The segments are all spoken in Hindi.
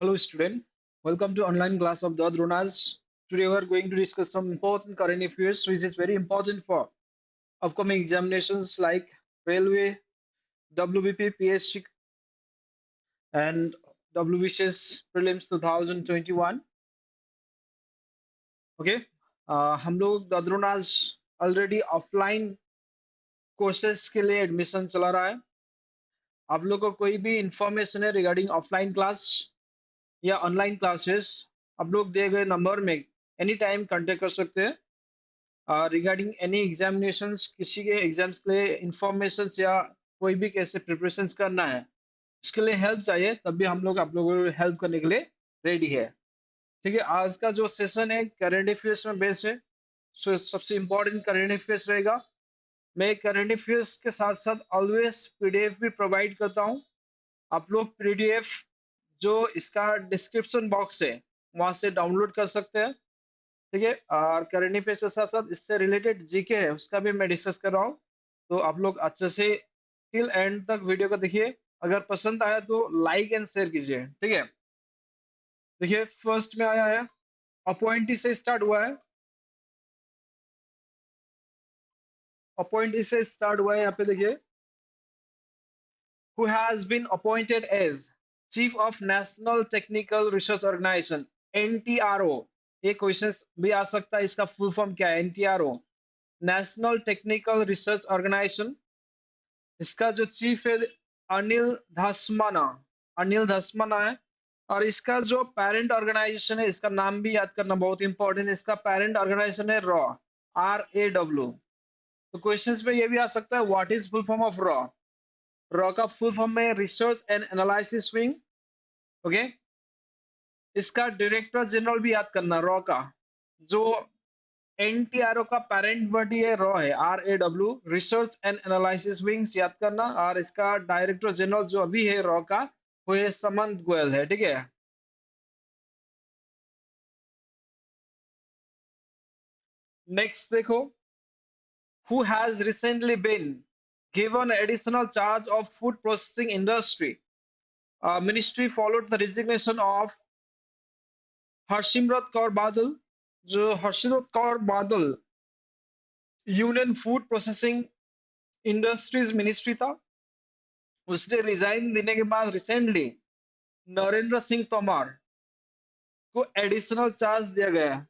Hello student, welcome to online class of the Dhronas. Today we are going to discuss some important current affairs which is very important for upcoming examinations like railway, WBP, PSC and WBCS prelims 2021. Okay, हम लोग the Dhronas already offline courses के लिए एडमिशन चला रहा है। आप लोग को कोई भी इंफॉर्मेशन है रिगार्डिंग ऑफलाइन क्लास या ऑनलाइन क्लासेस, आप लोग दिए गए नंबर में एनी टाइम कांटेक्ट कर सकते हैं रिगार्डिंग एनी एग्जामिनेशंस, किसी के एग्जाम्स के लिए इंफॉर्मेशन या कोई भी कैसे प्रिपरेशन करना है, उसके लिए हेल्प चाहिए तब भी हम लोग आप लोगों को हेल्प करने के लिए रेडी है। ठीक है, आज का जो सेशन है करंट अफेयर्स में बेस्ड है। सो सबसे इम्पोर्टेंट करंट अफेयर्स रहेगा। मैं करंट अफेयर्स के साथ साथ ऑलवेज पीडीएफ भी प्रोवाइड करता हूँ। आप लोग पीडीएफ जो इसका डिस्क्रिप्शन बॉक्स है वहां से डाउनलोड कर सकते हैं। ठीक है, और करंट अफेयर्स के साथ साथ इससे रिलेटेड जीके है उसका भी मैं डिस्कस कर रहा हूँ। तो आप लोग अच्छे से टिल एंड तक वीडियो को देखिए। अगर पसंद आया तो लाइक एंड शेयर कीजिए। ठीक है, देखिए फर्स्ट में आया है, अपॉइंटी से स्टार्ट हुआ है। अपॉइंटी से स्टार्ट हुआ है, यहाँ पे देखिए, who has been appointed as Chief of National Technical Research Organization NTRO। ये क्वेश्चन भी आ सकता है, इसका फुल फॉर्म क्या है? NTRO, national technical research organisation. इसका जो चीफ है अनिल धस्माना, अनिल धस्माना है। और इसका जो पेरेंट ऑर्गेनाइजेशन है, इसका नाम भी याद करना बहुत इंपॉर्टेंट है। इसका पेरेंट ऑर्गेनाइजेशन है रॉ, RAW। तो क्वेश्चंस में ये भी आ सकता है, what is full form of raw? Raw का फुल फॉर्म में research and analysis wing. Okay, इसका डायरेक्टर जनरल भी याद करना रॉ का। जो एनटीआरओ का पेरेंट बॉडी है रॉ है, RAW, research and analysis wings याद करना। और इसका डायरेक्टर जनरल जो अभी है रॉ का वो है समंत गोयल है। ठीक है, नेक्स्ट देखो, who has recently been given additional charge of food processing industry? Ministry followed the resignation of Harsimrat Kaur Badal. जो Harsimrat Kaur Badal union food processing industries ministry था, उसने रिजाइन देने के बाद रिसेंटली नरेंद्र सिंह तोमर को एडिशनल चार्ज दिया गया है।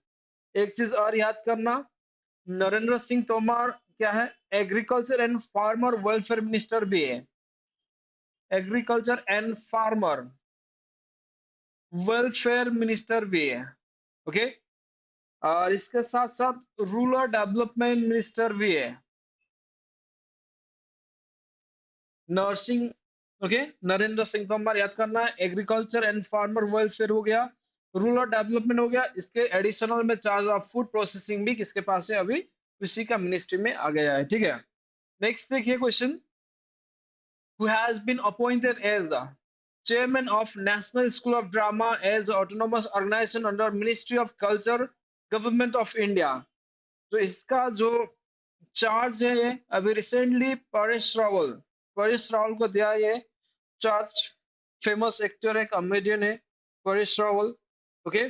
एक चीज और याद करना, नरेंद्र सिंह तोमर क्या है? Agriculture and farmer welfare minister भी है। Agriculture and farmer welfare minister भी है। ओके, और इसके साथ साथ रूरल डेवलपमेंट मिनिस्टर भी है। नर्सिंग, ओके, नरेंद्र सिंह तोमर याद करना है। एग्रीकल्चर एंड फार्मर वेलफेयर हो गया, रूरल डेवलपमेंट हो गया। इसके एडिशनल में चार्ज ऑफ फूड प्रोसेसिंग भी किसके पास है? अभी उसी का मिनिस्ट्री में आ गया है। ठीक है, नेक्स्ट देखिए question, who has been appointed as the chairman of National School of Drama as autonomous organization under Ministry of Culture, Government of India। तो इसका जो चार्ज है ये अभी रिसेंटली परेश रावल को दिया ये चार्ज। फेमस एक्टर है, कॉमेडियन है परेश रावल। ओके,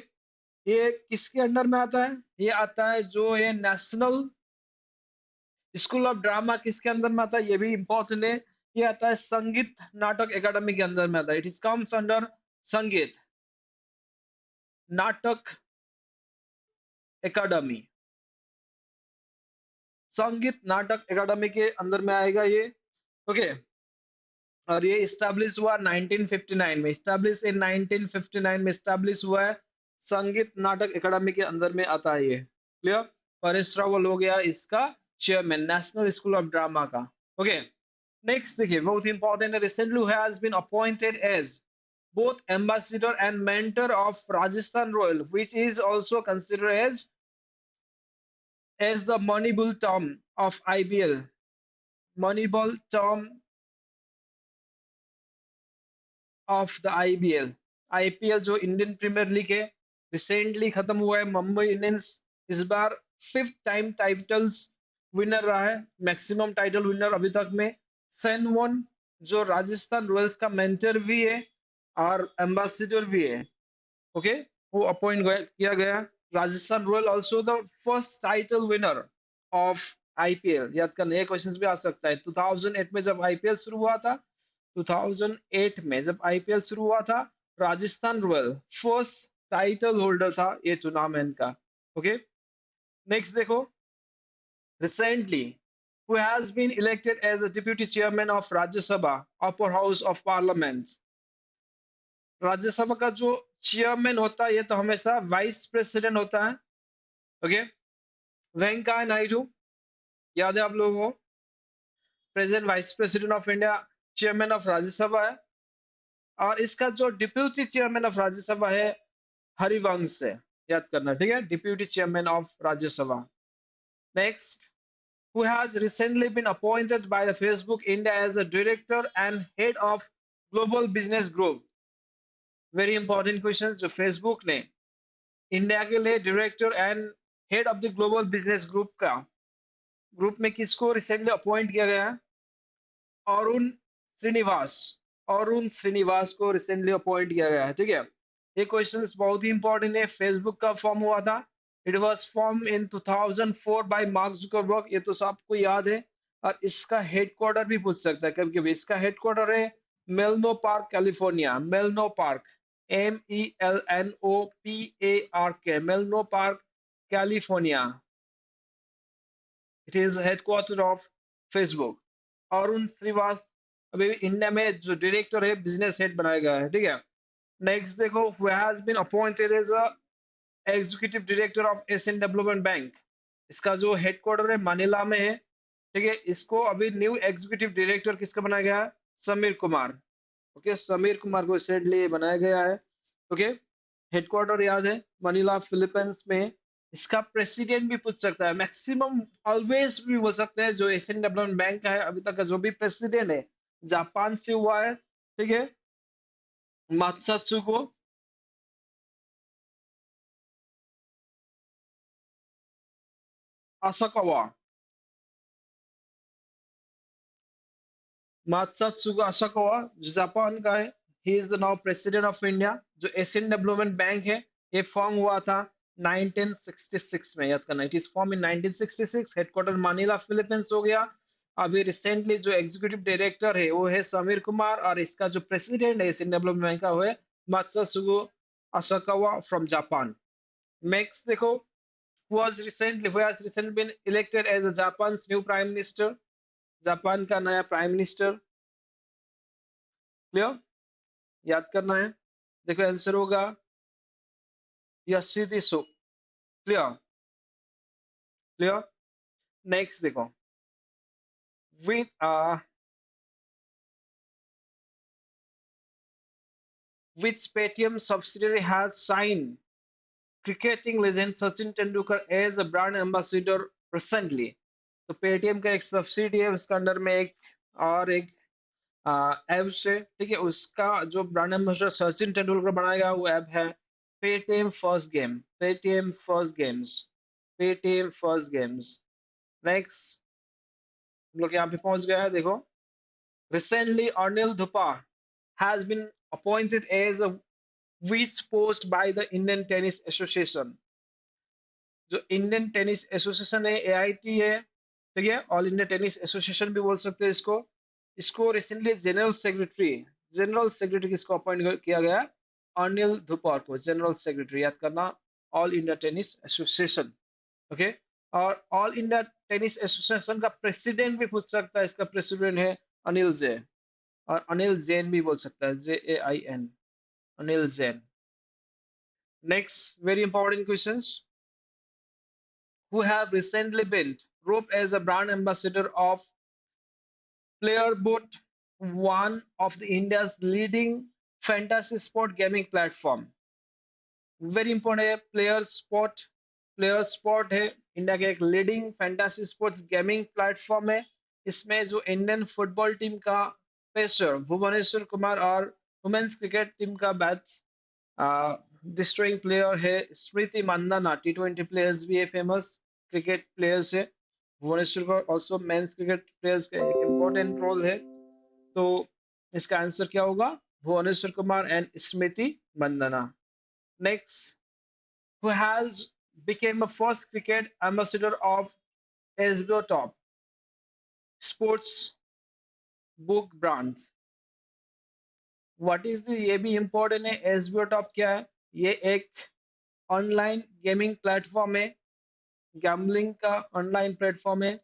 ये किसके अंडर में आता है? ये आता है जो ये नेशनल स्कूल ऑफ ड्रामा किसके अंदर में आता है? ये भी इंपॉर्टेंट है। ये आता है संगीत नाटक एकेडमी के अंदर में आता है। इट इज कम्स अंडर संगीत नाटक एकेडमी, संगीत नाटक एकेडमी के अंदर में आएगा ये। ओके, और ये इस्टेब्लिश हुआ 1959 में, इस्टेब्लिश इन 1959 में इस्टेब्लिश हुआ है। संगीत नाटक एकेडमी के अंदर में आता है ये। क्लियर? परेश रावल हो गया इसका chairman national school of drama का। ओके, नेक्स्ट देखिए, बहुत इंपॉर्टेंट है, recently has been appointed as both ambassador and mentor of Rajasthan Royal, which is also considered as the Moneyball term of IBL. Moneyball term of the IBL। IPL जो इंडियन प्रीमियर लीग है, रिसेंटली खत्म हुआ है। मुंबई इंडियंस इस बार 5th टाइम टाइटल्स विनर रहा है, मैक्सिमम टाइटल विनर अभी तक में। सेन वन जो राजस्थान रॉयल्स का मेंटर भी है और एम्बेसडर भी है। ओके, वो अपॉइंट किया गया। Rajasthan royal also the first title winner of IPL. याद करना, ये क्वेश्चन भी आ सकता है। 2008 में जब आईपीएल शुरू हुआ था, 2008 में जब आईपीएल शुरू हुआ था, Rajasthan royal first title holder था ये टूर्नामेंट का। ओके, नेक्स्ट देखो, recently, who has been elected as a deputy chairman of Rajya Sabha, upper house of parliament। Rajya Sabha का जो चेयरमैन होता है ये तो हमेशा वाइस प्रेसिडेंट होता है। ओके, वेंकैया नायडू, याद है आप लोगों को, president vice president of India, chairman of Rajya Sabha है। और इसका जो डिप्यूटी चेयरमैन ऑफ राज्यसभा है, हरिवंश है, याद करना, ठीक है, deputy chairman of Rajya Sabha. Next, who has recently been appointed by the Facebook India as a director and head of global business group। Very important question, जो फेसबुक ने इंडिया के लिए director and head of the global business group का, ग्रुप में किसको रिसेंटली अपॉइंट किया गया है? अरुण श्रीनिवास, अरुण श्रीनिवास को रिसेंटली अपॉइंट किया गया है। ठीक है, ये क्वेश्चन बहुत ही इंपॉर्टेंट है। फेसबुक का फॉर्म हुआ था, it was form in 2004 bye mark Zuckerberg, ये तो सबको याद है। और इसका हेडक्वार्टर भी पूछ सकता है कभी कभी। इसका हेडक्वार्टर है Menlo Park, California. Menlo Park, MELNOPARK, Menlo Park, California. It is headquarter of Facebook. Arun Shrivas अभी इंडिया में जो डायरेक्टर है, बिजनेस हेड बनाया गया है। ठीक है, नेक्स्ट देखो, who has been appointed as a executive director of Asian development bank. इसका जो हेडक्वार्टर है मनीला में है। ठीक है, इसको अभी न्यू एग्जीक्यूटिव डायरेक्टर किसका बनाया गया है? समीर कुमार। ओके, समीर कुमार को रिसेंटली बनाया गया है। ओके, हेडक्वार्टर याद है, मनीला फिलीपींस में। इसका प्रेसिडेंट भी पूछ सकता है, मैक्सिमम ऑलवेज भी बोल सकते हैं। जो एशियन डेवलपमेंट बैंक का है अभी तक का जो भी प्रेसिडेंट है, जापान से हुआ है। ठीक है, मात्सुको असाकावा, मात्सुको असाकावा जो जापान का है। He is the now president of India. जो एशियन डेवलपमेंट बैंक है, ये फॉर्म हुआ था 1966 में, याद करना, it is form in 1966। Headquarter Manila Philippines हो गया। अभी रिसेंटली जो एग्जीक्यूटिव डायरेक्टर है वो है समीर कुमार, और इसका जो प्रेसिडेंट है एशियन डेवलपमेंट बैंक का वो है मात्सुको असाकावा फ्रॉम जापान। नेक्स्ट देखो, who has recently been elected as a Japan's new prime minister। Japan का नया प्राइम मिनिस्टर, क्लियर, याद करना है। देखो आंसर होगा योशिहिदे, क्लियर, क्लियर। नेक्स्ट देखो, with which Paytm subsidiary has signed cricketing legend Sachin Tendulkar as a brand ambassador recently। तो पेटीएम का एक सब्सिडी है, उसका अंडर में एक और एक ऐप से, ठीक है, उसका जो ब्रांड एम्बेसडर सचिन तेंदुलकर बनाएगा वो ऐप है Paytm first game, Paytm first games, Paytm first games. Next, हम लोग यहाँ पे पहुंच गया है। देखो, recently Anil Dhupa has been appointed as a which post by the Indian Tennis Association। जो इंडियन टेनिस एसोसिएशन है, एआईटी है, ठीक है, ऑल इंडिया टेनिस एसोसिएशन भी बोल सकते हैं इसको। इसको रिसेंटली जनरल सेक्रेटरी किसको अपॉइंट किया गया? अनिल धुपार को जनरल सेक्रेटरी, याद करना, all India tennis association. Okay, और ऑल इंडिया टेनिस एसोसिएशन का प्रेसिडेंट भी पूछ सकता है। इसका प्रेसिडेंट है अनिल जैन, और अनिल जैन भी बोल सकता है, JAIN, Anil Jain. Next very important questions, who have recently been roped as a brand ambassador of PlayerBoot, one of the India's leading fantasy sport gaming platform। Very important है, प्लेयर स्पॉट है इंडिया के एक leading fantasy sports gaming platform है। इसमें जो इंडियन फुटबॉल टीम का पेसर भुवनेश्वर कुमार और वुमेन्स क्रिकेट टीम का बैच डिस्ट्रॉइंग प्लेयर है स्मृति मंदाना। T20 प्लेयर्स भी है, फेमस क्रिकेट प्लेयर्स है। भुवनेश्वर का ऑल्सो मेंस क्रिकेट प्लेयर्स का एक इम्पोर्टेंट रोल है। तो इसका आंसर क्या होगा? Bhuvneshwar Kumar and Smriti Mandhana. Next, who has became a first cricket ambassador of HBO Top sports book brand? What is the ये भी इंपॉर्टेंट है। एसबीओ टॉप क्या है? ये एक ऑनलाइन गेमिंग प्लेटफॉर्म है, गैम्बलिंग का ऑनलाइन प्लेटफॉर्म है।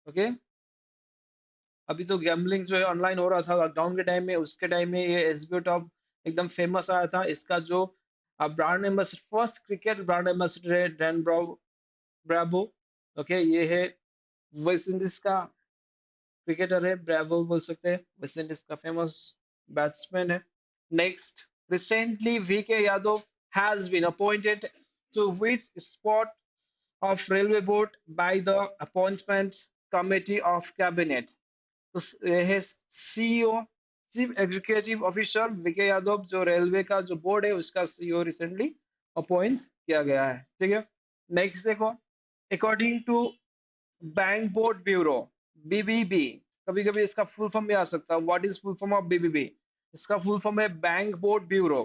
ओके, अभी तो गैम्बलिंग जो है ऑनलाइन हो रहा था लॉकडाउन के टाइम में, उसके टाइम में ये एसबीओ टॉप एकदम फेमस आया था। इसका जो brand ambassador, first cricket brand ambassador है डैन ब्रावो। ओके, ये है वेस्ट इंडीज का क्रिकेटर है, ब्रावो बोल सकते हैं, वेस्ट इंडीज का फेमस बैट्समैन है। Next, recently VK Yadav has been appointed to which spot of railway board by the appointment committee of cabinet? तो है CEO, chief executive officer VK Yadav, जो रेलवे का जो बोर्ड है उसका सीईओ रिसेंटली अपॉइंट किया गया है। ठीक है, नेक्स्ट देखो, according to bank board bureau BBB, कभी कभी इसका फुल फॉर्म भी आ सकता है। What is full form of BBB? इसका फुल फॉर्म है bank board bureau.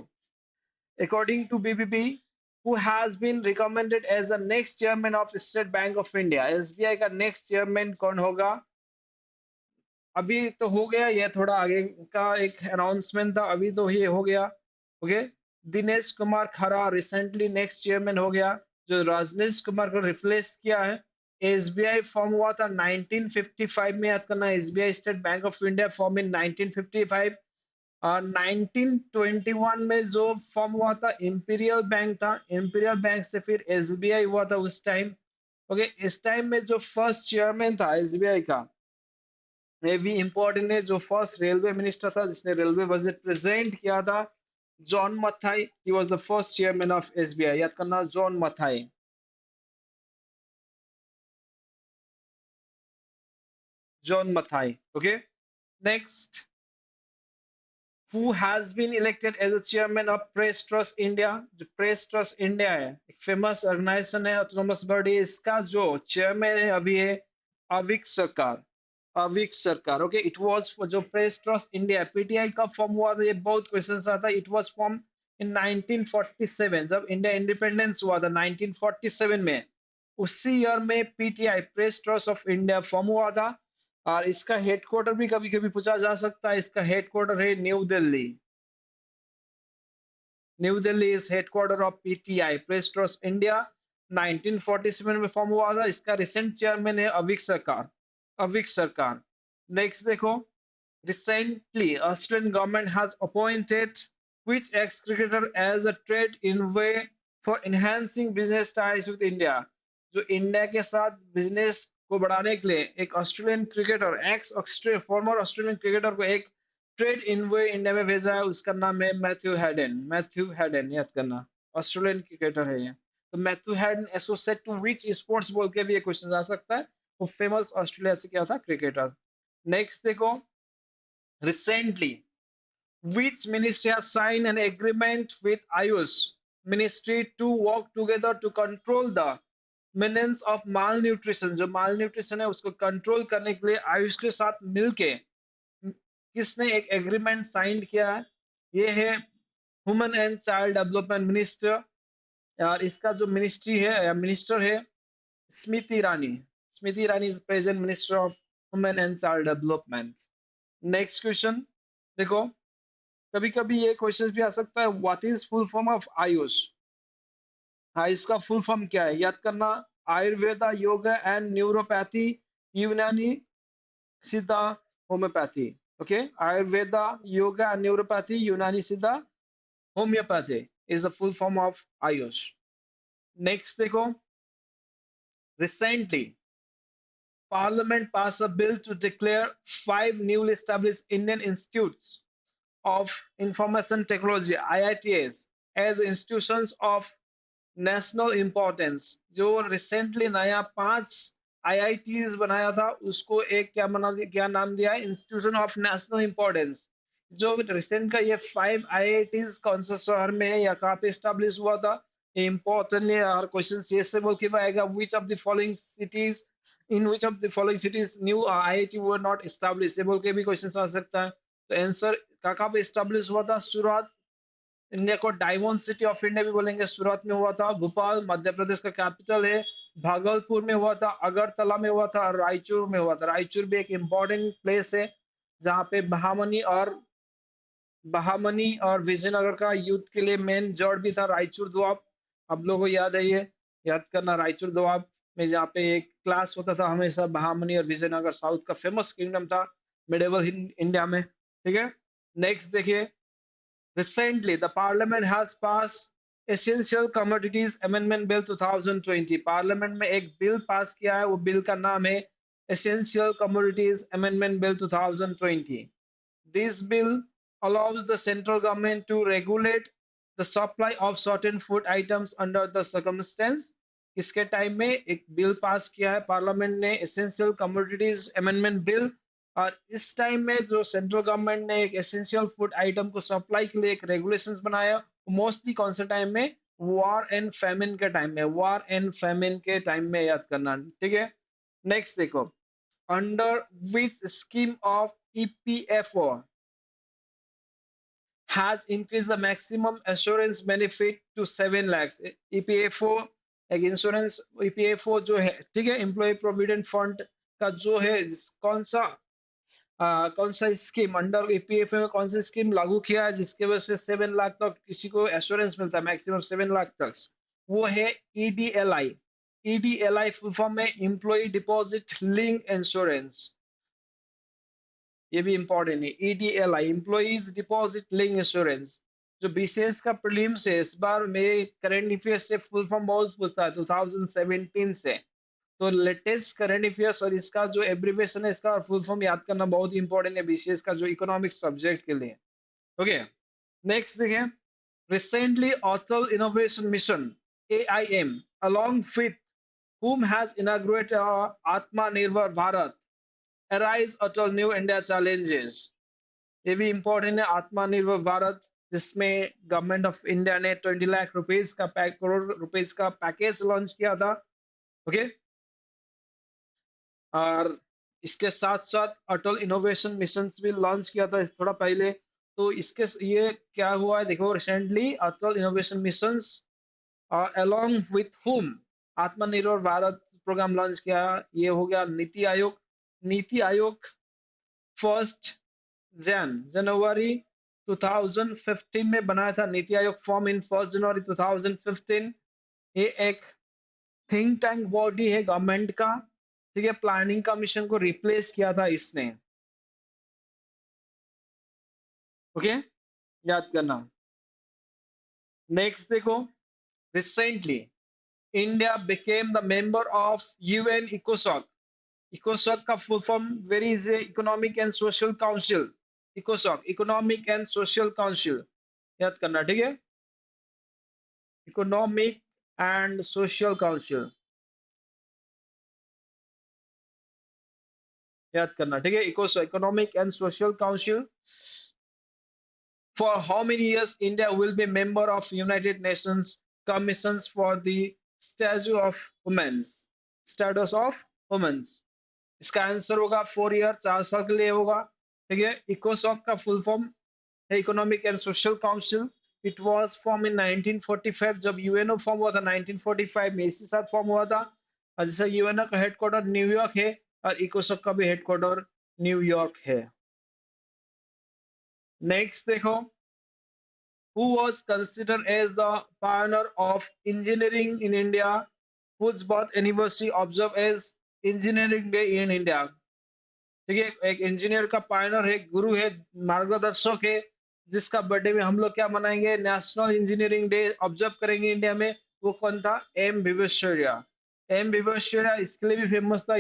According to BBB, who has been recommended as the next chairman of State Bank of India? SBI का नेक्स्ट चेयरमैन कौन होगा? अभी तो हो गया, ये थोड़ा आगे का एक अनाउंसमेंट था, अभी तो ये हो गया। ओके, दिनेश कुमार खरा रिसेंटली नेक्स्ट चेयरमैन हो गया, जो राजनेश कुमार को रिप्लेस किया है। एसबीआई फॉर्म हुआ था 1955 में, याद करना, SBI state bank of India form in 1955। और 1921 में जो फॉर्म हुआ था इंपीरियल बैंक था, इंपीरियल बैंक से फिर एसबीआई हुआ था उस टाइम। ओके, इस टाइम में जो फर्स्ट चेयरमैन था एसबीआई का, ये भी इंपॉर्टेंट है, जो फर्स्ट रेलवे मिनिस्टर था जिसने रेलवे बजट प्रेजेंट किया था, John Mathai. He was the first chairman of SBI, याद करना, John Mathai, John Mathai. Okay, next, who has been elected as a chairman of press trust India? जो प्रेस ट्रस्ट इंडिया है, एक फेमस ऑर्गेनाइजेशन है, ऑटोनोमस बॉडी, इसका जो चेयरमैन है अभी है अविक सरकार। अविक सरकार। ओके, इट वाज जो प्रेस ट्रस्ट इंडिया पीटीआई कब फॉर्म हुआ था, ये बहुत क्वेश्चन आता है। इट वाज फॉर्म इन 1947, जब इंडिया इंडिपेंडेंस हुआ था 1947 में, उसी ईयर में PTI press trust of India form हुआ था। और इसका हेडक्वार्टर भी कभी कभी पूछा जा सकता है, इसका हेडक्वार्टर है new Delhi. New Delhi is headquarter of PTI press trust India. 1947 में फॉर्म हुआ था। इसका रिसेंट चेयरमैन है अविक सरकार, अविक सरकार। नेक्स्ट देखो, recently Australian government has appointed which ex-cricketer as a trade in way for enhancing business ties with India? जो इंडिया के साथ बिजनेस को बढ़ाने के लिए एक Australian cricketer, x farmer Australian cricketer को एक ट्रेड इन वे इंडिया में भेजा है, उसका नाम है मैथ्यू हैडन। मैथ्यू हैडन, याद करना, ऑस्ट्रेलियन क्रिकेटर है ये। तो Matthew Hayden associate to which sports बोल के भी ये क्वेश्चन आ सकता है। वो फेमस ऑस्ट्रेलिया से क्या था, क्रिकेटर। नेक्स्ट देखो, recently, which ministry has signed an agreement with Ayush Ministry to work together to control the menace of malnutrition? जो malnutrition है उसको कंट्रोल करने के लिए आयुष के साथ मिलके किसने एक एग्रीमेंट साइन किया है? ये है human and child development minister, और इसका जो मिनिस्ट्री है या मिनिस्टर है Smriti Irani. Smriti Irani is present minister of human and child development. Next question देखो, कभी कभी ये क्वेश्चन भी आ सकता है, what is full form of AYUSH? AYUSH का फुल फॉर्म क्या है, याद करना, आयुर्वेदा, योगा एंड न्यूरोपैथी, यूनानी, सिद्धा, homeopathy. Okay, Ayurveda, yoga and neuropathy, यूनानी, सिद्धा, homeopathy is the full form of Ayush. Next देखो, recently Parliament passed a bill to declare 5 newly established Indian institutes of information technology IITs as institutions of national importance। जो रिसेंटली नया 5 IITs बनाया था, उसको एक क्या नाम दिया है, इंस्टीट्यूशन ऑफ नेशनल इंपॉर्टेंस। जो रिसेंट का ये 5 IITs कौन सा शहर में है या कहाँ पे स्टैब्लिश हुआ था, इंपॉर्टेंटली हर क्वेश्चन से बोल के आएगा, which of the following cities, in which of the following cities new IIT were not establish, ये बोल के भी क्वेश्चन आ सकता है। तो आंसर कहाँ पे स्टैब्लिश हुआ था? सूरत। इंडिया को डायमंड सिटी ऑफ इंडिया भी बोलेंगे, सूरत में हुआ था। भोपाल मध्य प्रदेश का कैपिटल है। भागलपुर में हुआ था, अगरतला में हुआ था और रायचूर में हुआ था। रायचूर भी एक इम्पोर्टेंट प्लेस है जहाँ पे बहामनी और विजयनगर का युद्ध के लिए मेन जड़ भी था रायचूर दोआब। आप लोगों को याद है ये, याद करना रायचूर दोआब में, जहाँ पे एक क्लास होता था हमेशा। बहामनी और विजयनगर साउथ का फेमस किंगडम था मिडेवल इंडिया में, ठीक है। नेक्स्ट देखिए, recently the parliament has passed essential commodities amendment bill 2020। Parliament में एक बिल पास किया है, वो बिल का नाम है essential commodities amendment bill 2020। This bill allows the central government to regulate the supply of certain food items under the circumstance। इसके टाइम में एक बिल पास किया है पार्लियामेंट ने, एसेंशियल कमोडिटीज अमेंडमेंट बिल। और इस टाइम में जो सेंट्रल गवर्नमेंट ने एक एसेंशियल फूड आइटम को सप्लाई के लिए एक रेगुलेशंस बनाया, मोस्टली कौन से टाइम में? वॉर एंड फैमिन के टाइम में, वॉर एंड फैमिन के टाइम में, याद करना, ठीक है। नेक्स्ट देखो, under which scheme of EPFO has increased the maximum assurance benefit to 7 lakhs। EPFO एक इंश्योरेंस, ईपीएफओ जो है, ठीक है, एम्प्लॉय प्रोविडेंट फंड का जो है, कौन सा स्कीम अंडर ईपीएफओ में कौन सा स्कीम लागू किया है जिसके वजह से 7 लाख तक किसी को एश्योरेंस मिलता है, मैक्सिमम 7 लाख तक? वो है ईडीएलआई। ईडीएलआई फुल फॉर्म में एम्प्लॉय डिपॉजिट लिंक इंश्योरेंस। ये भी इंपॉर्टेंट है, ईडीएलआई, एम्प्लॉइज डिपॉजिट लिंक इंश्योरेंस। जो बीसीएस का प्रीलिम्स है इस बार में करंट अफेयर्स से फुल फॉर्म बहुत पूछता है 2017 से। तो लेटेस्ट करंट अफेयर्स और इसका जो एब्रिविएशन है, इसका फुल फॉर्म याद करना बहुत इंपॉर्टेंट है बीसीएस का जो इकोनॉमिक्स सब्जेक्ट के लिए। ओके, नेक्स्ट देखें, recently Atal innovation mission AIM along with whom has inaugurated आत्मनिर्भर भारत arise अटल न्यू इंडिया चैलेंजेस। ये भी इंपॉर्टेंट है, आत्मनिर्भर भारत, जिसमें गवर्नमेंट ऑफ इंडिया ने 20 लाख रुपीज का करोड़ रुपीज का पैकेज लॉन्च किया था। ओके, और इसके साथ साथ अटल इनोवेशन मिशन भी लॉन्च किया था थोड़ा पहले। तो इसके ये क्या हुआ है देखो, recently Atal innovation mission along with whom आत्मनिर्भर भारत प्रोग्राम लॉन्च किया। ये हो गया नीति आयोग। नीति आयोग फर्स्ट जनवरी 2015 में बनाया था। नीति आयोग फॉर्म इन 1 जनवरी 2015। ये एक थिंक टैंक बॉडी है गवर्नमेंट का, ठीक है। प्लानिंग कमीशन को रिप्लेस किया था इसने। ओके, याद करना। नेक्स्ट देखो, recently India became the member of UN इकोसॉक। इकोसॉक का full form very is economic and social council. इकोसॉक, इकोनॉमिक एंड सोशल काउंसिल, याद करना, ठीक है। इकोनॉमिक एंड सोशल काउंसिल, याद करना, ठीक है। Economic and social council. For how many years India will be member of United Nations Commissions for the Status of Women's? इसका आंसर होगा 4 ईयर, 4 साल के लिए होगा, ठीक है। इकोसॉक का फुल फॉर्म है economic and social council. It was form इन 1945। जब यूएनओ फॉर्म हुआ था 1945 में, इसी साथ फॉर्म हुआ था। और जैसे यूएनओ का हेडक्वार्टर न्यूयॉर्क है और इकोसॉक का भी हेडक्वार्टर न्यूयॉर्क है। नेक्स्ट देखो, who was considered as the pioneer of engineering in India, whose birth anniversary observed as Engineering Day in India। ठीक है, एक इंजीनियर का पायनर है, गुरु है, मार्गदर्शक है, जिसका बर्थडे में हम लोग क्या मनाएंगे? नेशनल इंजीनियरिंग डे ऑब्जर्व करेंगे इंडिया में। वो कौन था? एम विश्वेश्वरैया। एम विश्वेश्वरैया इसके लिए भी फेमस था,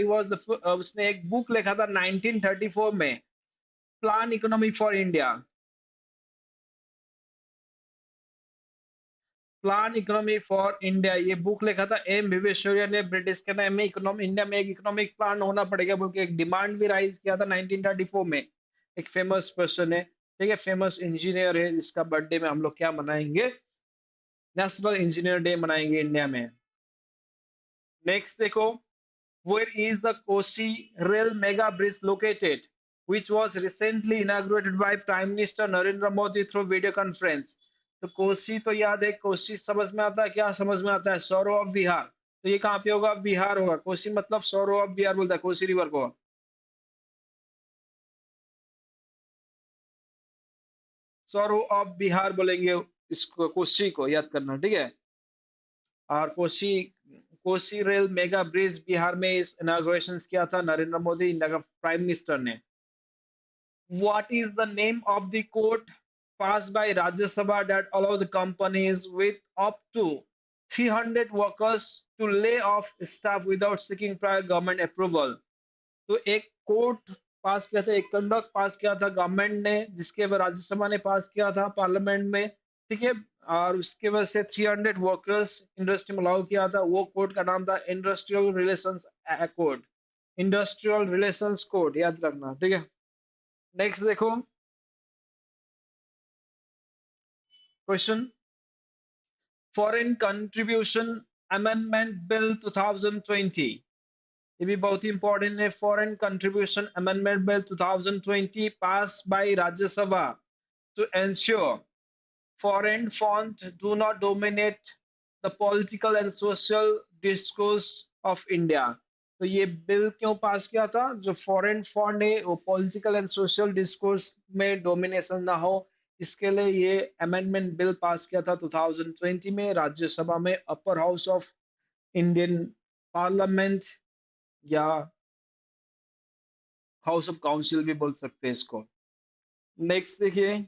उसने एक बुक लिखा था 1934 में, plan economy for India. Plan economy for India, ये बुक लिखा था एम विश्वेश्वरैया ने ब्रिटिश के टाइम में। इकोनॉमी इंडिया में एक इकोनॉमिक प्लान होना पड़ेगा बोल के एक डिमांड भी राइज किया था 1934 में। एक फेमस पर्सन है, ठीक है, फेमस इंजीनियर है, जिसका बर्थडे में हम लोग क्या मनाएंगे? नेशनल इंजीनियर डे मनाएंगे इंडिया में। नेक्स्ट देखो, where is the Kosi rail mega bridge located? which was recently inaugurated by Prime Minister Narendra Modi through video conference. तो कोसी तो याद है, कोसी समझ में आता है, क्या समझ में आता है? Sorrow of Bihar. तो ये कहाँ पे होगा? बिहार होगा। कोसी मतलब सौरो ऑफ बिहार बोलता है, कोसी रिवर को। सौरो ऑफ बिहार बोलेंगे इसको, कोसी को याद करना, ठीक है। और Kosi Kosi rail mega bridge Bihar में इस इनॉग्रेशन किया था नरेंद्र मोदी, इंडिया का प्राइम मिनिस्टर ने। What is the name of the court passed by Rajya Sabha that allows the companies with up to 300 workers to lay off staff without seeking prior government approval? तो एक कोर्ट पास किया था, एक कंडक्ट पास किया था गवर्नमेंट ने, जिसके बाद राज्यसभा ने पास किया था पार्लियामेंट में, ठीक है। और उसके वजह से 300 वर्कर्स इंडस्ट्री में अलाउ किया था। वो कोर्ट का नाम था industrial relations code, industrial relations code, याद रखना, ठीक है। नेक्स्ट देखो question, foreign contribution amendment bill 2020, ये भी बहुत ही इंपॉर्टेंट है। Foreign contribution amendment bill 2020 pass by Rajya Sabha to ensure foreign funds do not dominate the political and social discourse of India। तो ये बिल क्यों पास किया था? जो फॉरेन फंड है वो पॉलिटिकल एंड सोशल डिस्कोर्स में डोमिनेशन ना हो, इसके लिए ये अमेंडमेंट बिल पास किया था 2020 में राज्यसभा में, upper house of Indian parliament, या हाउस ऑफ काउंसिल भी बोल सकते हैं इसको। नेक्स्ट देखिए,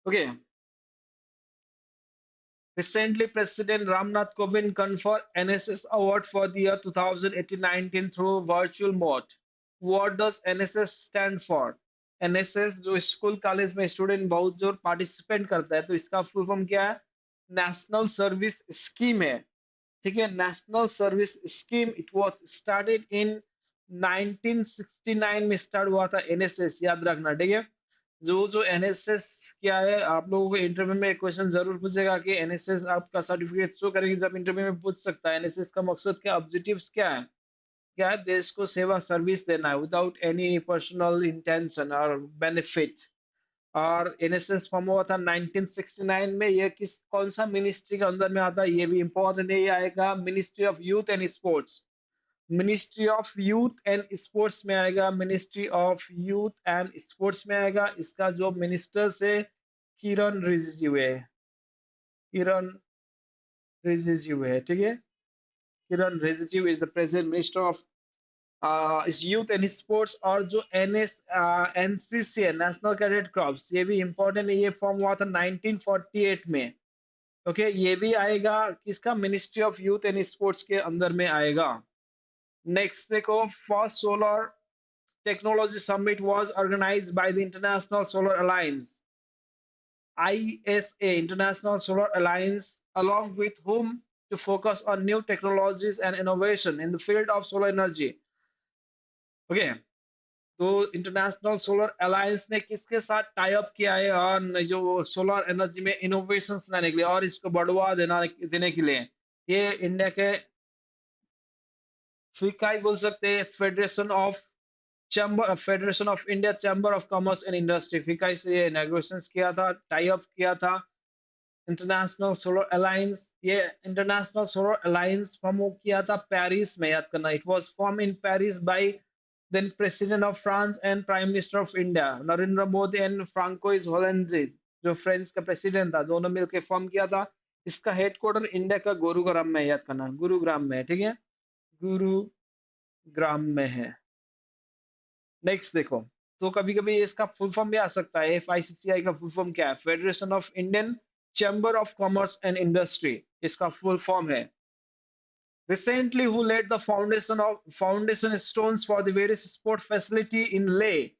okay. Recently, President Ramnath Kovind conferred NSS Award for the year 2018-19 through virtual mode. What does NSS stand for? NSS जो स्कूल कॉलेज में स्टूडेंट बहुत जो पार्टिसिपेट करता है, तो इसका फुल फॉर्म क्या है? नेशनल सर्विस स्कीम है, ठीक है। National service scheme, it was started in 1969 में स्टार्ट हुआ था एनएसएस, याद रखना, ठीक है। जो जो एनएसएस क्या है, आप लोगों को इंटरव्यू में क्वेश्चन जरूर पूछेगा कि एनएसएस आपका सर्टिफिकेट शो करेगी, जब इंटरव्यू में पूछ सकता है एनएसएस का मकसद क्या, ऑब्जेक्टिव्स क्या है? क्या है? देश को सेवा सर्विस देना है विदाउट एनी पर्सनल इंटेंशन और बेनिफिट। और एनएसएस फॉर्म हुआ था 1969 में। ये किस कौन सा मिनिस्ट्री के अंदर में आता है? ये भी इंपॉर्टेंट है, ये आएगा ministry of youth and sports. Ministry of youth and sports में आएगा, ministry of youth and sports में आएगा। इसका जो मिनिस्टर से किरण रिजिजू है, किरण रिजिजू है, ठीक है। Kiran Rijiju is the present minister of is youth and sports. और जो एनसीसी है, नेशनल कैडेट क्रॉप्स, ये भी इंपॉर्टेंट है, ये फॉर्म हुआ था 1948 में, ओके। ये भी आएगा किसका? Ministry of youth and sports के अंदर में आएगा। नेक्स्ट देखो, first solar technology summit was organized by the International Solar Alliance, ISA, International Solar Alliance, along with whom to focus on new technologies and innovation in the field of solar energy, okay। तो इंटरनेशनल सोलर अलायंस ने किसके साथ टाई अप किया है और जो सोलर एनर्जी में इनोवेशंस लाने के लिए और इसको बढ़ावा देने के लिए? ये इंडिया के फिकाई बोल सकते हैं, federation of India chamber of commerce and industry, FICCI से ये इनॉग्रेशन किया था, टाई अप किया था इंटरनेशनल सोलर अलायंस। ये इंटरनेशनल सोलर अलायंस फॉर्म किया था पेरिस में, याद करना, it was form in Paris by then president of France and prime minister of India Narendra Modi and François Hollande, जो फ्रांस का प्रेसिडेंट था, दोनों मिलकर फॉर्म किया था। इसका हेडक्वार्टर इंडिया का गुरुग्राम में, याद करना, गुरुग्राम में, ठीक है, गुरुग्राम में है। नेक्स्ट देखो, तो कभी कभी इसका फुल फॉर्म भी आ सकता है, एफआईसीसीआई का फुल फॉर्म क्या है? Federation of Indian chamber of commerce and industry, इसका फुल फॉर्म है। Recently, who laid the foundation stones for the various sport facility in Leh,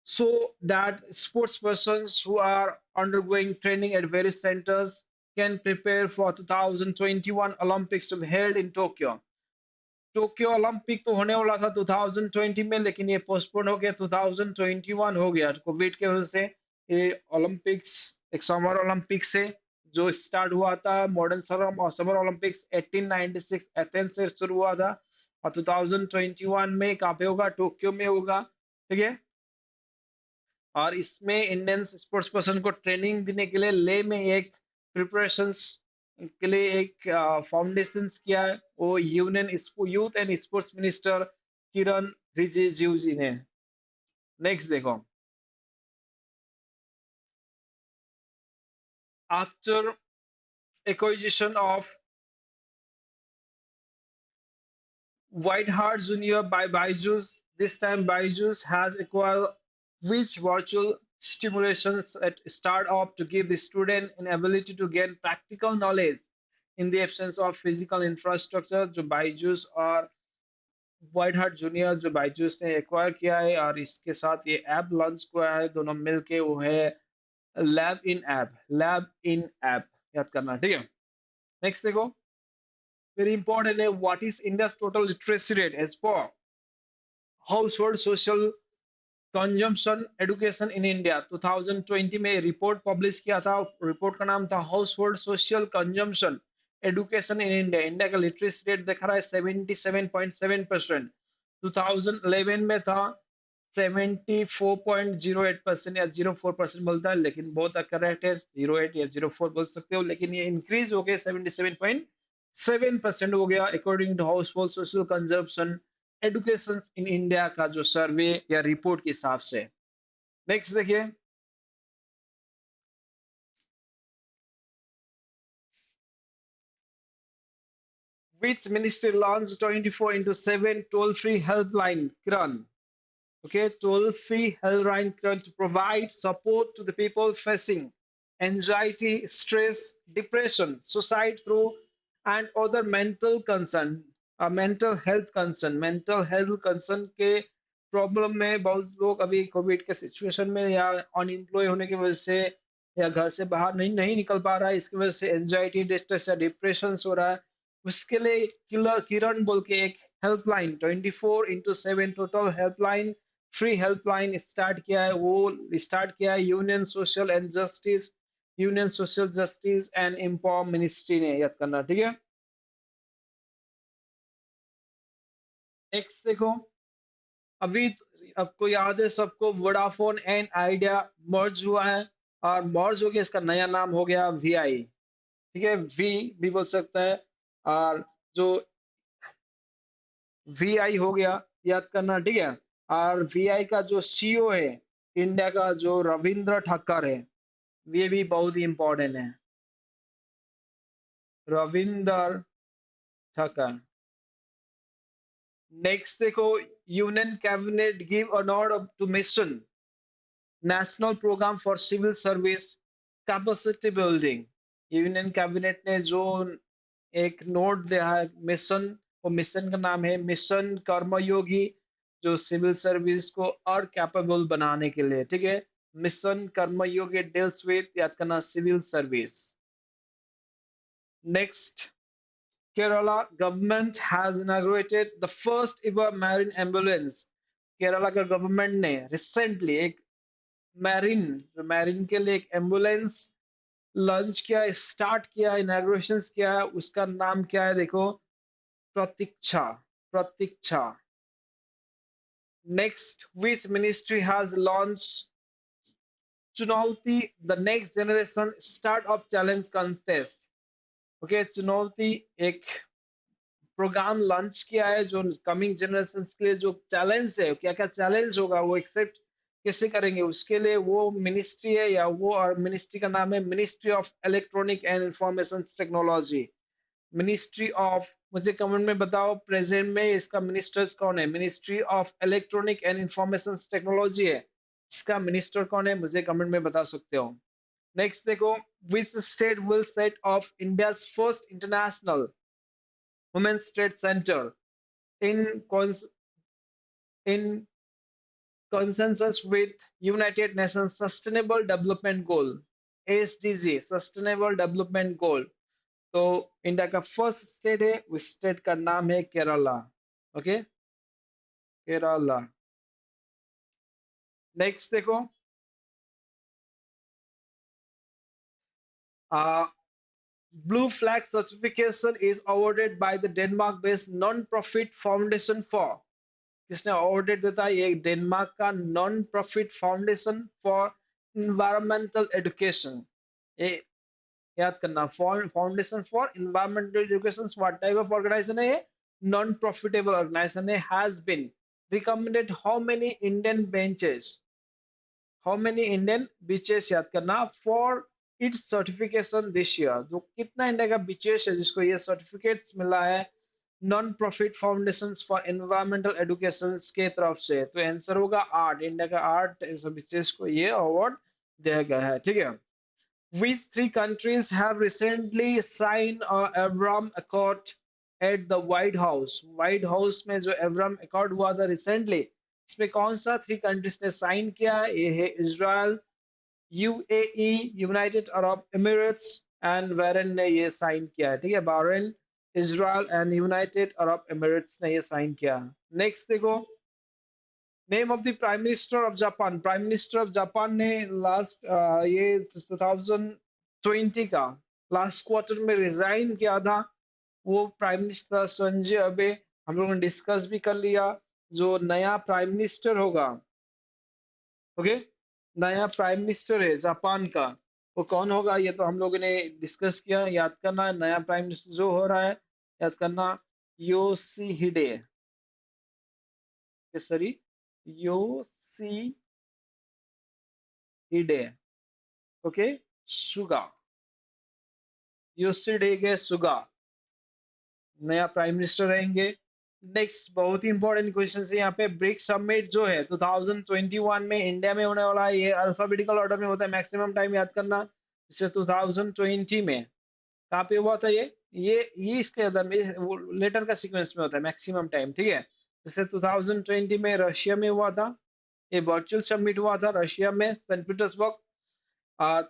so that sports persons who are undergoing training at various centers can prepare for 2021 Olympics to be held in Tokyo। Tokyo Olympic तो होने वाला था 2020 में, लेकिन ये पोस्टपोन हो गया, 2021 हो गया कोविड के वजह से। ये ओलंपिक्स एक समर ओलंपिक से जो स्टार्ट हुआ था, मॉडर्न समर ओलंपिक्स 1896 एथेंस से शुरू हुआ था, और 2021 में कहाँ पे होगा, टोक्यो में होगा। ठीक है, और इसमें इंडियन स्पोर्ट्स पर्सन को ट्रेनिंग देने के लिए ले में एक प्रिपरेशंस के लिए एक फाउंडेशन किया है, वो union youth and sports minister Kiran Rijiju ji ने। नेक्स्ट देखो, after acquisition of White Hart Junior by Byju's. This time Byju's has acquired which virtual stimulations at start up to give the student an ability to gain practical knowledge in the absence of physical infrastructure, जो Byju's और White Hart Junior जो Byju's ने एक्वायर किया है और इसके साथ ये ऐप लॉन्च किया है, दोनों मिलके वो है लैब इन ऐप याद करना, ठीक है। नेक्स्ट देखो, very important है, what is India's total literacy rate as per household social consumption education in India। 2020 में रिपोर्ट पब्लिश किया था, रिपोर्ट का नाम था house hold social consumption education in India. India का लिटरेसी रेट दिखा रहा है 77.7%। 2011 में था 74.08% या 04% बोलता है, लेकिन बहुत करेक्ट है 08 या 04 बोल सकते हो, लेकिन ये इंक्रीज हो गया 77.7% हो गया according to household social consumption education in India का जो सर्वे या रिपोर्ट के हिसाब से। नेक्स्ट देखिए, which ministry launched 24 into 7 toll free helpline, Kiran? Okay, toll free helpline to provide support to the people facing anxiety, stress, depression, suicide through and other mental health concern के प्रॉब्लम में बहुत लोग अभी कोविड के सिचुएशन में या अनएम्प्लॉय होने की वजह से या घर से बाहर नहीं नहीं निकल पा रहा है, इसकी वजह से एंजाइटी, डिस्ट्रेस या डिप्रेशन हो रहा है। उसके लिए किरण बोल के एक helpline 24/7 total helpline free helpline start किया है, वो स्टार्ट किया है union social justice and empower ministry ने, याद करना, ठीक है। नेक्स्ट देखो, अभी आपको याद है सबको वोडाफोन एंड आइडिया मर्ज हुआ है, और मर्ज हो गया, इसका नया नाम हो गया वीआई, ठीक है, वी भी बोल सकता है, और जो वीआई हो गया, याद करना, ठीक है। और वीआई का जो सीईओ है इंडिया का, जो रविंद्र ठक्कर है, ये भी बहुत ही इंपॉर्टेंट है, रविंद्र ठक्कर। नेक्स्ट देखो, union cabinet give a nod to mission national programme for civil service capacity building. Union cabinet ने जो एक नोट दिया है मिशन, वो मिशन का नाम है मिशन कर्मयोगी, जो सिविल सर्विस को और कैपेबल बनाने के लिए, ठीक है। मिशन कर्मयोगी डील्स विद, याद करना, civil service. Next, Kerala government has inaugurated the first ever marine ambulance। Kerala का गवर्नमेंट ने रिसेंटली एक मैरीन के लिए एक एम्बुलेंस लॉन्च किया, स्टार्ट किया, इनॉग्रेशन किया है, उसका नाम क्या है देखो, Prateeksha, Prateeksha. Next, which ministry has launched Chunauti the next generation startup challenge contest. Okay, Chunauti एक प्रोग्राम लॉन्च किया है जो कमिंग जनरेशन के लिए जो चैलेंज है, क्या क्या चैलेंज होगा वो एक्सेप्ट कैसे करेंगे, उसके लिए वो मिनिस्ट्री है, या वो और मिनिस्ट्री का नाम है ministry of electronic and information technology. Ministry of, मुझे कमेंट में बताओ प्रेजेंट में इसका मिनिस्टर्स कौन है। Ministry of electronic and information technology है, इसका मिनिस्टर कौन है, मुझे कमेंट में बता सकते हो। नेक्स्ट देखो, which state will set off India first international women's trade centre in in consensus with United Nations Sustainable Development Goal, SDG, Sustainable Development Goal। तो इंडिया का फर्स्ट स्टेट है, उस स्टेट का नाम है केरला। ओके, केरला। नेक्स्ट देखो, Blue flag certification is awarded by the Denmark based non-profit foundation for, किसने awarded देता है, ये डेनमार्क का non profit foundation for environmental education. ये याद करना, foundation for environmental education what type of organisation है ये, नॉन प्रॉफिटेबल ऑर्गेनाइजेशन है, has been recommended how many Indian benches, how many Indian beaches याद करना, for its certification this year, जो कितना इंडिया का बीचेस है जिसको ये सर्टिफिकेट्स मिला है non profit foundation for environmental education के तरफ से। तो आंसर होगा 8, इंडिया का 8 बीचेस को ये अवार्ड दिया गया है। ठीक है, which three countries have recently signed a Abraham Accord at the White House? White House में जो Abraham Accord हुआ था recently, इसमें कौन सा 3 कंट्रीज ने साइन किया? ये है Israel, UAE United Arab Emirates and Bahrain ने ये साइन किया है। ठीक है, Bahrain, Israel and United Arab Emirates ने ये साइन किया। नेक्स्ट देखो, name of the prime minister of Japan. Prime minister of Japan ने लास्ट ये 2020 का लास्ट क्वार्टर में रिजाइन किया था, वो प्राइम मिनिस्टर संजय अबे। हम लोगों ने डिस्कस भी कर लिया, जो नया प्राइम मिनिस्टर होगा, ओके, नया प्राइम मिनिस्टर है जापान का, वो कौन होगा ये तो हम लोगों ने डिस्कस किया। याद करना है, नया प्राइम मिनिस्टर जो हो रहा है, याद करना, योशिहिडे, सॉरी, योशिहिडे, ओके, सुगा, योशिहिडे सुगा नया प्राइम मिनिस्टर रहेंगे। नेक्स्ट बहुत ही इंपॉर्टेंट क्वेश्चन है यहाँ पे, ब्रिक्स समिट जो है 2021 में इंडिया में होने वाला है, ये अल्फाबेटिकल ऑर्डर में होता है, मैक्सिमम टाइम याद करना, जैसे 2020 में कहाँ पे हुआ था ये इसके अंदर में वो लेटर का सीक्वेंस में होता है मैक्सिमम टाइम। ठीक है, जैसे 2020 में रशिया में हुआ था, ये वर्चुअल समिट हुआ था रशिया में सेंट पीटर्सबर्ग।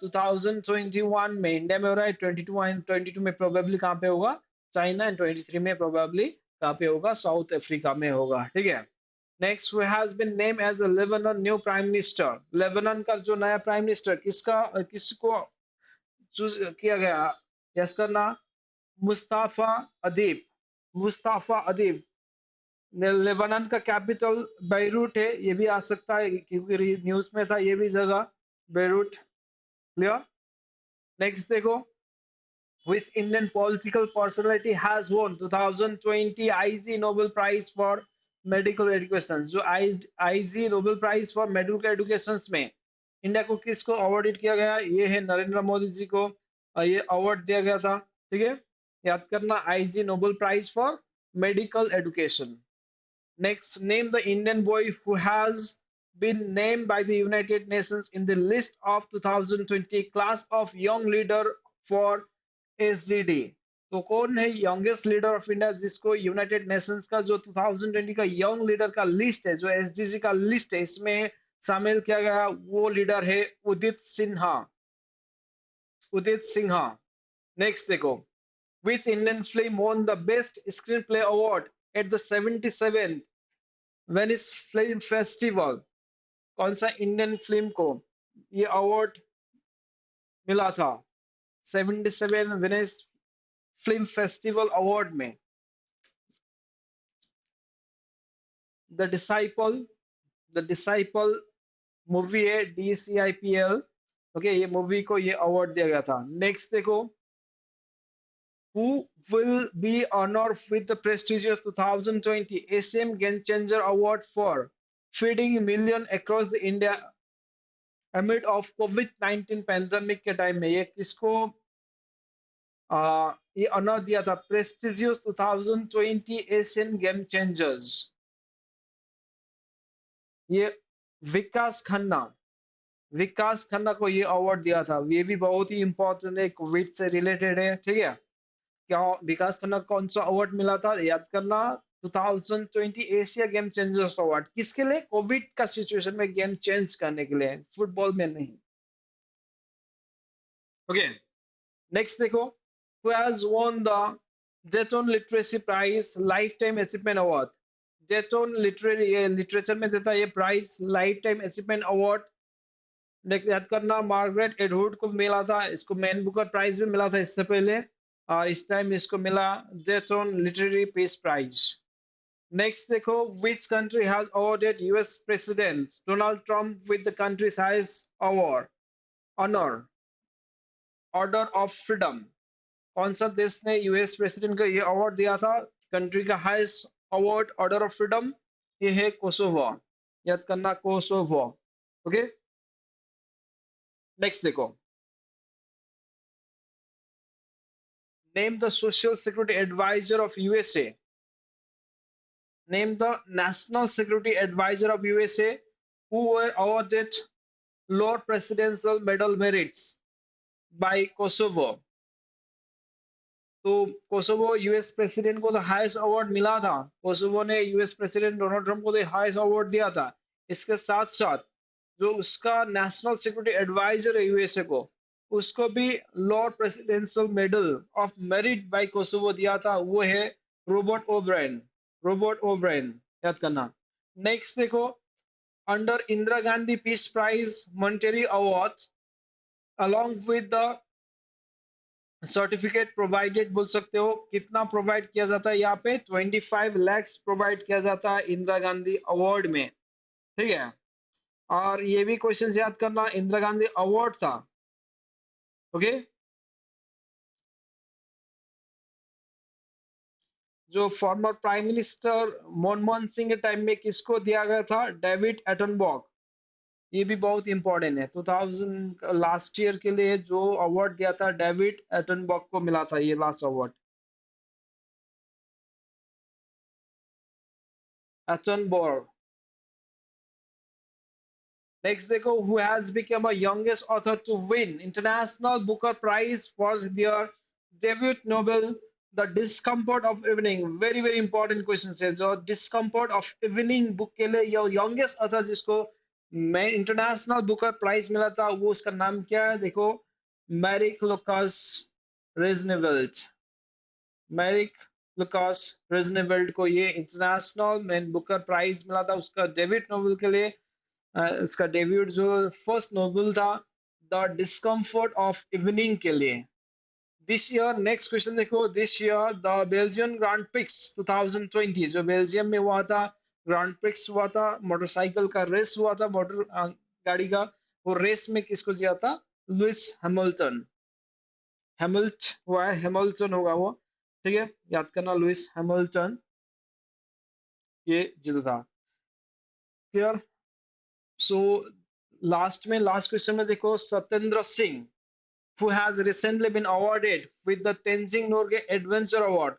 2021 में इंडिया में हो रहा है, 22 एंड 22 में प्रोबेबली कहाँ पे होगा, चाइना, एंड 23 में प्रोबेबली कहाँ पे होगा, साउथ अफ्रीका में होगा। ठीक है, next, who has been name as a Lebanon new prime minister. Lebanon का जो नया प्राइम मिनिस्टर किसको चूज किया गया, यस करना, मुस्ताफा अदीब, मुस्ताफा अदीब। लेबनान का कैपिटल बेरूट है, ये भी आ सकता है क्योंकि न्यूज में था ये भी जगह, बेरूट। क्लियर। नेक्स्ट देखो, which Indian political personality has won 2020 IG Nobel Prize for Medical Education। जो IG Nobel Prize for Medical Education में इंडिया को किसको अवार्डेड किया गया, ये है नरेंद्र मोदी जी को ये अवार्ड दिया गया था। ठीक है, याद करना, IG Nobel Prize for Medical Education। Next, name the Indian boy who has been named by the United Nations in the list of 2020 class of young leader for SGD। तो कौन है यंगेस्ट लीडर ऑफ इंडिया जिसको यूनाइटेड नेशंस का जो 2020 का यंग लीडर का लिस्ट है, जो एसडीजी का लिस्ट है, इसमें शामिल किया गया, वो लीडर है उदित सिन्हा, उदित सिन्हा। नेक्स्ट देखो, which Indian film won the best screenplay award at the 77th Venice film festival. कौन सा इंडियन फिल्म को ये अवार्ड मिला था 77 वेनिस फिल्म फेस्टिवल अवार्ड में? द डिसाइपल मूवी है, DCIPL, ओके, ये मूवी को ये अवार्ड दिया गया था। नेक्स्ट देखो, who will be honored with the prestigious 2020 ASEAN Game Changer Award for feeding million across the India amid of COVID-19 pandemic के टाइम में, ये किसको ये ऑनर दिया था, प्रेस्टिजियस 2020 एशियन गेम चेंजर्स? ये विकास खन्ना, विकास खन्ना को ये अवार्ड दिया था। ये भी बहुत ही इंपॉर्टेंट है, कोविड से रिलेटेड है। ठीक है, क्या विकास खन्ना कौन सा अवार्ड मिला था, याद करना, 2020 एशिया गेम चेंजर्स अवार्ड। किसके लिए? कोविड का सिचुएशन में गेम चेंज करने के लिए, फुटबॉल में नहीं। ओके, नेक्स्ट देखो, who has won the Dayton Literacy Prize Lifetime Achievement Award। Dayton literature में देता है ये prize, lifetime achievement award. Next याद करना, मार्गरेट एडवर्ड को मिला था, इसको मैन बुकर प्राइज भी मिला था इससे पहले, और इस टाइम इसको मिला Dayton literary peace prize. Next देखो, which country has awarded US President Donald Trump with the country's highest award, honor, Order of Freedom? कौन सा देश ने यूएस प्रेसिडेंट को ये अवार्ड दिया था, कंट्री का highest award order of freedom? ये है कोसोवो। याद करना, कोसोवो। ओके, नेक्स्ट देखो, name the social security adviser of USA. Name the national security adviser of USA who were awarded Lord Presidential Medal Merits by Kosovo। तो कोसोवो यूएस प्रेसिडेंट को तो हाईएस्ट अवार्ड मिला था, कोसोवो ने यूएस प्रेसिडेंट डोनाल्ड ट्रंप को तो हाईएस्ट अवार्ड दिया था। इसके साथ साथ जो उसका नेशनल सिक्योरिटी एडवाइजर है यूएसए को, उसको भी lord presidential medal of merit by Kosovo दिया था, वो है रॉबर्ट ओब्रायन। रॉबर्ट ओब्रायन, याद करना। नेक्स्ट देखो, under Indira Gandhi peace prize monetary award along with the certificate provided बोल सकते हो, कितना प्रोवाइड किया जाता है यहाँ पे? 25 लाख प्रोवाइड किया जाता है इंदिरा गांधी अवार्ड में, ठीक है। और ये भी क्वेश्चन याद करना, इंदिरा गांधी अवार्ड था। ओके, जो former prime minister Manmohan Singh के टाइम में किसको दिया गया था? David Attenborough. ये भी बहुत इंपॉर्टेंट है, 2000 लास्ट ईयर के लिए जो अवार्ड दिया था डेविड एटनबर्ग को मिला था ये लास्ट अवार्ड, एटनबर्ग। Next देखो, who has become a youngest author to win International Booker Prize for their debut novel The Discomfort of Evening। very very important question है, जो Discomfort of Evening बुक के लिए ये youngest author जिसको मैं इंटरनेशनल बुकर प्राइज मिला था, वो उसका नाम क्या है? देखो, मैरिक लुकास रेजनेवेल्ट। मैरिक लुकास रेजनेवेल्ट को ये इंटरनेशनल मैन बुकर प्राइज मिला था उसका डेब्यूट नोवेल के लिए। इसका डेब्यूट जो फर्स्ट नोवेल था द डिस्कम्फर्ट ऑफ इवनिंग के लिए। दिस ईयर, नेक्स्ट क्वेश्चन देखो, this year the Belgian grand prix 2020 जो बेल्जियम में हुआ था, ग्रांड प्रिक्स हुआ था, मोटरसाइकिल का रेस हुआ था, मोटर गाड़ी का, वो रेस में किसको जीता था? Lewis Hamilton. हैमिल्ट हुआ है, हैमिल्टन होगा वो, ठीक है, याद करना, लुइस हैमिल्टन ये जीता था। क्लियर? सो लास्ट क्वेश्चन में देखो, Satyendra Singh who has recently been awarded with the Tenzing Norgay Adventure Award।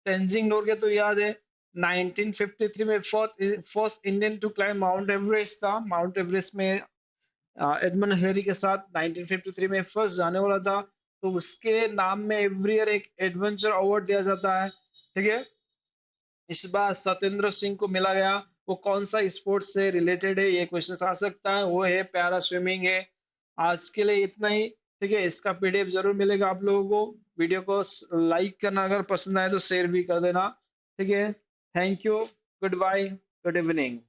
Tenzing Norgay तो याद है, 1953 में first Indian to climb Mount Everest था। माउंट एवरेस्ट में एडमंड हिलरी के साथ 1953 में फर्स्ट जाने वाला था, तो उसके नाम में एवरी ईयर एक एडवेंचर अवार्ड दिया जाता है, ठीक है। इस बार सत्येंद्र सिंह को मिला गया, वो कौन सा स्पोर्ट्स से रिलेटेड है ये क्वेश्चन आ सकता है, वो है पैरा स्विमिंग है। आज के लिए इतना ही, ठीक है। इसका पीडीएफ जरूर मिलेगा आप लोगों को। वीडियो को लाइक करना, अगर पसंद आए तो शेयर भी कर देना, ठीक है। Thank you, goodbye, good evening.